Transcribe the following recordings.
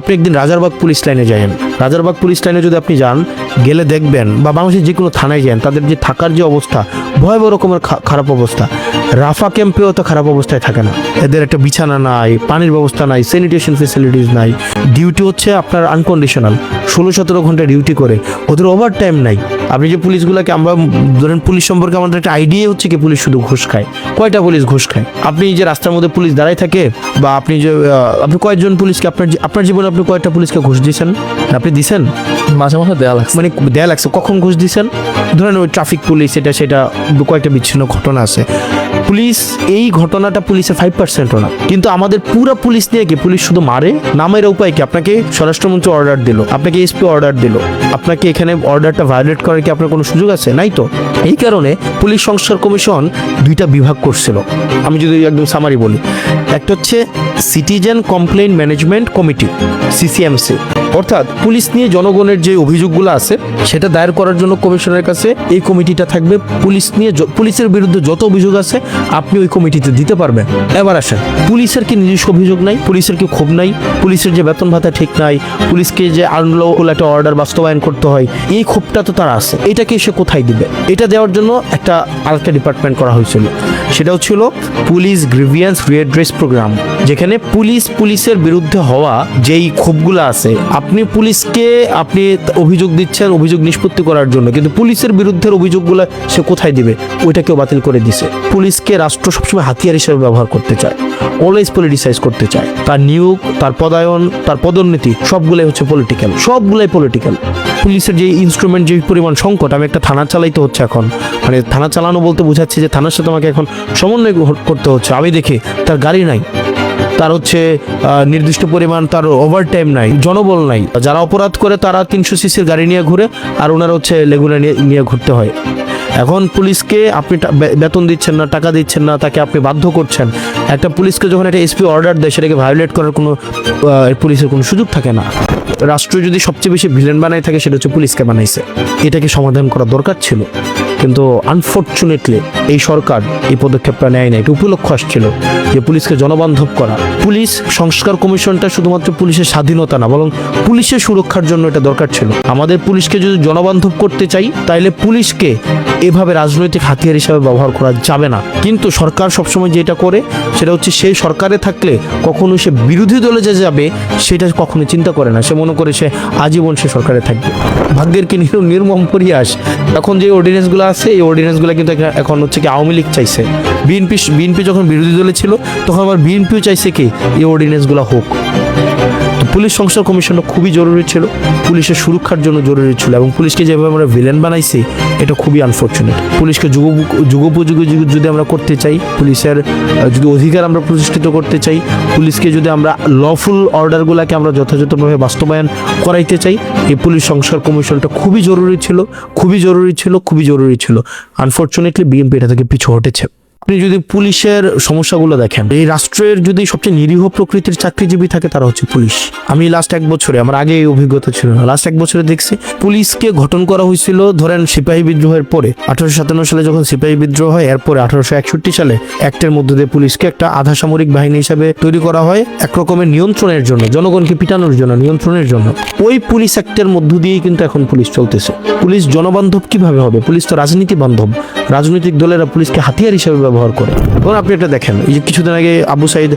আপনি একদিন রাজারবাগ পুলিশ লাইনে যাবেন, রাজারবাগ পুলিশ লাইনে যদি আপনি যান, গেলে দেখবেন, বা বাংলাদেশের যে কোনো থানায় যান, তাদের যে থাকার যে অবস্থা, ভয়াবহ রকমের খারাপ অবস্থা। রাফা ক্যাম্পেও তো খারাপ অবস্থায় থাকে না, এদের একটা বিছানা নাই, পানির ব্যবস্থা নাই, স্যানিটেশন ফেসিলিটিস নাই। ডিউটি হচ্ছে আপনার আনকন্ডিশনাল, 16-17 ঘন্টা ডিউটি করে, ওদের ওভার টাইম নাই। আপনি যে পুলিশগুলোকে, আমরা ধরেন পুলিশ সম্পর্কে আমাদের একটা আইডিয়া হচ্ছে কি পুলিশ শুধু ঘুষ খায়। কয়টা পুলিশ ঘুষ খায়? আপনি যে রাস্তার মধ্যে পুলিশ দাঁড়ায় থাকে, বা আপনি যে আপনি কয়েকজন পুলিশকে আপনার জীবনে আপনি কয়টা পুলিশকে ঘুষ দিয়েছেন? আপনি দিছেন? মাঝে মাঝে দেয়া লাগছে। মানে দেয়া লাগছে। কখন ঘুষ দিছেন? ধরেন ওই ট্রাফিক পুলিশ, এটা সেটা কয়েকটা বিচ্ছিন্ন ঘটনা আছে। পুলিশ, এই ঘটনাটা পুলিশের 5%ও না, কিন্তু আমাদের পুরো পুলিশ নিয়ে কি পুলিশ শুধু মারে? নামের উপায় কি? আপনাকে স্বরাষ্ট্রমন্ত্রী অর্ডার দিল, আপনাকে এসপি অর্ডার দিল, আপনাকে এখানে অর্ডারটা ভায়োলেট করার কি আপনার কোনো সুযোগ আছে? নাই তো। এই কারণে পুলিশ সংস্কার কমিশন 2টা বিভাগ করছিল। আমি যদি একদম সামারি বলি, একটা হচ্ছে সিটিজেন কমপ্লেইন ম্যানেজমেন্ট কমিটি, সিসিএমসি, অর্থাৎ পুলিশ নিয়ে জনগণের যে অভিযোগগুলো আছে সেটা দায়ের করার জন্য কমিশনের কাছে এই কমিটিটা থাকবে। পুলিশ নিয়ে পুলিশের বিরুদ্ধে যত অভিযোগ আছে আপনি ওই কমিটিতে দিতে পারবেন। এবার আসেন, পুলিশের কি নিজস্ব অভিযোগ নাই? পুলিশের কি ক্ষোভ নাই? পুলিশের যে বেতন ভাতা ঠিক নাই, পুলিশকে যে আনলফুল একটা অর্ডার বাস্তবায়ন করতে হয়, এই ক্ষোভটা তো তারা আছে। এটাকে সে কোথায় দিবে? এটা দেওয়ার জন্য একটা আরেকটা ডিপার্টমেন্ট করা হয়েছিল, সেটাও ছিল পুলিশ গ্রিভিয়েন্স রিড্রেস প্রোগ্রাম, যেখানে পুলিশের বিরুদ্ধে হওয়া যেই ক্ষোভগুলো আছে, আপনি পুলিশকে আপনি অভিযোগ দিচ্ছেন অভিযোগ নিষ্পত্তি করার জন্য, কিন্তু পুলিশের বিরুদ্ধের অভিযোগগুলো সে কোথায় দিবে? ওইটাকেও বাতিল করে দিছে। পুলিশকে রাষ্ট্র সবসময় হাতিয়ার হিসেবে ব্যবহার করতে চায়, অলওয়েজ পলিটিসাইজ করতে চায়। তার নিয়োগ, তার পদায়ন, তার পদোন্নতি সবগুলাই হচ্ছে পলিটিক্যাল, সবগুলাই পলিটিক্যাল। পুলিশের যে ইনস্ট্রুমেন্ট, যে পরিমাণ সংকট, আমি একটা থানা চালাইতে হচ্ছে এখন, মানে থানা চালানো বলতে বোঝাচ্ছে যে থানার সাথে আমাকে এখন সমন্বয় করতে হচ্ছে। আমি দেখি তার গাড়ি নাই, তার হচ্ছে নির্দিষ্ট পরিমাণ তার ওভার টাইম নাই, জনবল নাই। যারা অপরাধ করে তারা 300 সিসির গাড়ি নিয়ে ঘুরে, আর ওনারা হচ্ছে লেগুনা নিয়ে ঘুরতে হয়। এখন পুলিশকে আপনি বেতন দিচ্ছেন না, টাকা দিচ্ছেন না, তাকে আপনি বাধ্য করছেন। একটা পুলিশকে যখন একটা এসপি অর্ডার দেয়, সেটাকে ভায়োলেট করার কোনো পুলিশের কোনো সুযোগ থাকে না। রাষ্ট্র যদি সবচেয়ে বেশি ভিলেন বানাই থাকে, সেটা হচ্ছে পুলিশকে বানাইছে। এটাকে সমাধান করা দরকার ছিল, কিন্তু আনফর্চুনেটলি এই সরকার এই পদক্ষেপটা নেয় না। এটা উপলক্ষ আসছিল যে পুলিশকে জনবান্ধব করা। পুলিশ সংস্কার কমিশনটা শুধুমাত্র পুলিশের স্বাধীনতা না, বরং পুলিশের সুরক্ষার জন্য এটা দরকার ছিল। আমাদের পুলিশকে যদি জনবান্ধব করতে চাই, তাইলে পুলিশকে এভাবে রাজনৈতিক হাতিয়ার হিসাবে ব্যবহার করা যাবে না। কিন্তু সরকার সবসময় যেটা করে, সেটা হচ্ছে সেই সরকারে থাকলে কখনো সে বিরোধী দলে যে যাবে সেটা কখনো চিন্তা করে না। সে মনে করে সে আজীবন সে সরকারে থাকবে। ভাগ্যের কি নির্মম পরিহাস, এখন যে অর্ডিন্যান্সগুলো আছে, এই অর্ডিন্যান্সগুলো কিন্তু এখন হচ্ছে কি আওয়ামী লীগ চাইছে। বিএনপি যখন বিরোধী দলে ছিল, তখন আবার বিএনপিও চাইছে কি এই অর্ডিন্যান্সগুলো হোক। তো পুলিশ সংস্কার কমিশনটা খুবই জরুরি ছিল, পুলিশের সুরক্ষার জন্য জরুরি ছিল, এবং পুলিশকে যেভাবে আমরা ভিলেন বানাইছি, এটা খুবই আনফর্চুনেট। পুলিশকে যুগোপযোগী যদি আমরা করতে চাই, পুলিশের যদি অধিকার আমরা প্রতিষ্ঠিত করতে চাই, পুলিশকে যদি আমরা লফুল অর্ডারগুলোকে আমরা যথাযথভাবে বাস্তবায়ন করাইতে চাই, এই পুলিশ সংস্কার কমিশনটা খুবই জরুরি ছিল। আনফর্চুনেটলি বিএনপি এটা থেকে পিছু হটেছে। আপনি যদি পুলিশের সমস্যাগুলো দেখেন, এই রাষ্ট্রের যদি সবচেয়ে নিরীহ প্রকৃতির চাকরিজীবী থাকে, তারা হচ্ছে পুলিশ। আমি লাস্ট 1 বছরে, আমার আগে এই অভিজ্ঞতা ছিল না, লাস্ট 1 বছরে দেখছি পুলিশকে গঠন করা হয়েছিল ধরেন সিপাহী বিদ্রোহের পরে। 1857 সালে যখন সিপাহী বিদ্রোহ হয়, এরপরে 1861 সালে অ্যাক্টের মধ্যে দিয়ে পুলিশকে একটা আধা সামরিক বাহিনী হিসাবে তৈরি করা হয়, একরকমের নিয়ন্ত্রণের জন্য, জনগণকে পিটানোর জন্য, নিয়ন্ত্রণের জন্য। ওই পুলিশ অ্যাক্টের মধ্য দিয়েই কিন্তু এখন পুলিশ চলতেছে। পুলিশ জনবান্ধব কিভাবে হবে? পুলিশ তো রাজনীতি বান্ধব। রাজনৈতিক দলেরা পুলিশকে হাতিয়ার হিসেবে ব্যবহার করে। ধরুন আপনি এটা দেখেন, এই যে কিছুদিন আগে আবু সাইদ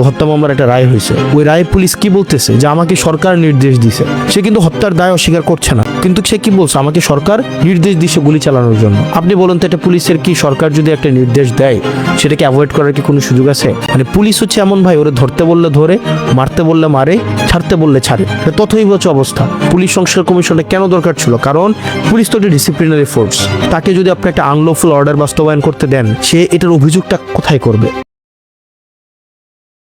হত্যা মামলার একটা রায় হয়েছে, ওই রায়ে পুলিশ কি বলতেছে যে আমাকে সরকার নির্দেশ দিছে। সে কিন্তু হত্যার দায় অস্বীকার করছে না, কিন্তু সে কি বলছে? আমাকে সরকার নির্দেশ দিছে গুলি চালানোর জন্য। আপনি বলুন তো, এটা পুলিশের কি, সরকার যদি একটা নির্দেশ দেয় সেটাকে অ্যাভয়েড করার কি কোনো সুযোগ আছে? মানে পুলিশ হচ্ছে এমন ভাই, ওরে ধরতে বললে ধরে, মারতে বললে মারে, ছাড়তে বললে ছাড়ে। তথই হচ্ছে অবস্থা। পুলিশ সংস্কার কমিশনটা কেন দরকার ছিল? কারণ পুলিশ তো একটা ডিসিপ্লিনারি ফোর্স। তাকে যদি আপনি একটা আনলফুল অর্ডার বাস্তবায়ন করতে দেন, সে এটার অভিযোগটা কোথায় করবে?